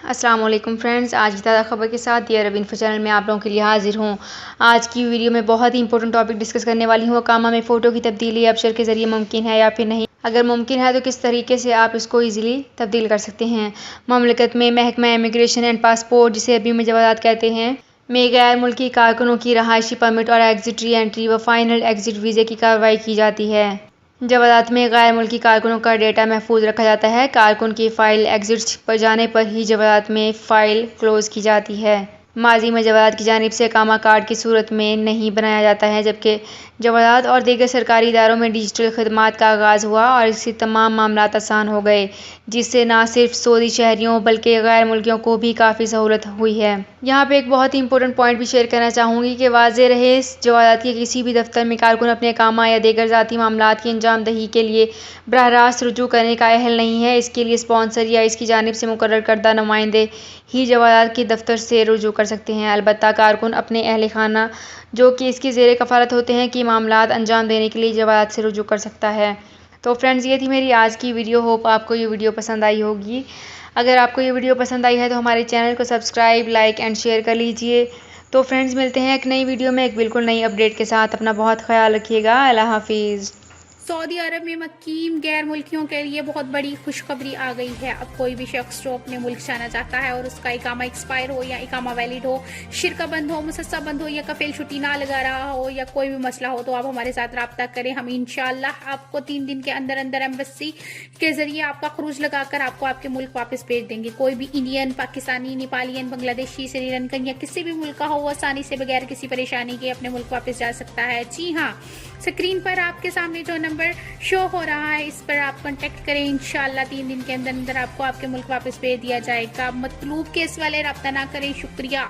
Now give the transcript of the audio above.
السلام علیکم فرینڈز، آج کی تازہ خبر کے ساتھ دی عرب انفو چینل میں آپ لوگوں کے لیے حاضر ہوں۔ آج کی ویڈیو میں بہت ہی امپورٹنٹ ٹاپک ڈسکس کرنے والی ہوں۔ اقامہ میں فوٹو کی تبدیلی ابشر کے ذریعے ممکن ہے یا پھر نہیں؟ اگر ممکن ہے تو کس طریقے سے آپ اس کو ایزیلی تبدیل کر سکتے ہیں؟ مملکت میں محکمہ امیگریشن اینڈ پاسپورٹ، جسے عربی میں جوازات کہتے ہیں، میں غیر ملکی کارکنوں کی رہائشی پرمٹ اور ایگزٹ ری انٹری و فائنل ایگزٹ ویزے کی کارروائی کی جاتی ہے۔ جوازات میں غیر ملکی کارکنوں کا ڈیٹا محفوظ رکھا جاتا ہے۔ کارکن کی فائل ایگزٹ پر جانے پر ہی جوازات میں فائل کلوز کی جاتی ہے۔ ماضی میں جوازات کی جانب سے اقامہ کارڈ کی صورت میں نہیں بنایا جاتا ہے، جبکہ جوازات اور دیگر سرکاری اداروں میں ڈیجیٹل خدمات کا آغاز ہوا اور اس سے تمام معاملات آسان ہو گئے، جس سے نہ صرف سعودی شہریوں بلکہ غیر ملکیوں کو بھی کافی سہولت ہوئی ہے۔ یہاں پہ ایک بہت ہی امپورٹنٹ پوائنٹ بھی شیئر کرنا چاہوں گی کہ واضح رہے، جوازات کے کسی بھی دفتر میں کارکن اپنے اقامہ یا دیگر ذاتی معاملات کی انجام دہی کے لیے براہ راست رجوع کرنے کا اہل نہیں ہے۔ اس کے لیے اسپانسر یا اس کی جانب سے مقرر کردہ نمائندے ہی جوازات کے دفتر سے رجوع کر سکتے ہیں۔ البتہ کارکن اپنے اہل خانہ جو کہ اس کے زیر کفالت ہوتے ہیں کی معاملات انجام دینے کے لیے جوازات سے رجوع کر سکتا ہے۔ تو فرینڈز، یہ تھی میری آج کی ویڈیو۔ ہوپ آپ کو یہ ویڈیو پسند آئی ہوگی۔ اگر آپ کو یہ ویڈیو پسند آئی ہے تو ہمارے چینل کو سبسکرائب، لائک اینڈ شیئر کر لیجئے۔ تو فرینڈز، ملتے ہیں ایک نئی ویڈیو میں ایک بالکل نئی اپڈیٹ کے ساتھ۔ اپنا بہت خیال رکھیے گا۔ اللہ حافظ۔ سعودی عرب میں مقیم غیر ملکیوں کے لیے بہت بڑی خوشخبری آ گئی ہے۔ اب کوئی بھی شخص جو اپنے ملک جانا چاہتا ہے اور اس کا اقامہ ایکسپائر ہو یا اقامہ ویلڈ ہو، شرکہ بند ہو، مسسہ بند ہو یا کفیل چھٹی نہ لگا رہا ہو یا کوئی بھی مسئلہ ہو، تو آپ ہمارے ساتھ رابطہ کریں۔ ہم انشاءاللہ آپ کو 3 دن کے اندر ایمبیسی کے ذریعے آپ کا خروج لگا کر آپ کو آپ کے ملک واپس بھیج دیں گے۔ کوئی بھی انڈین، پاکستانی، نیپالین، بنگلہ دیشی، سری لنکن یا کسی بھی ملک کا ہو، وہ آسانی سے بغیر کسی پریشانی کے اپنے ملک واپس جا سکتا ہے۔ جی ہاں، اسکرین پر آپ کے سامنے جو نمبر شو ہو رہا ہے، اس پر آپ کانٹیکٹ کریں۔ انشاءاللہ 3 دن کے اندر آپ کو آپ کے ملک واپس بھیج دیا جائے گا۔ مطلوب کیس والے رابطہ نہ کریں۔ شکریہ۔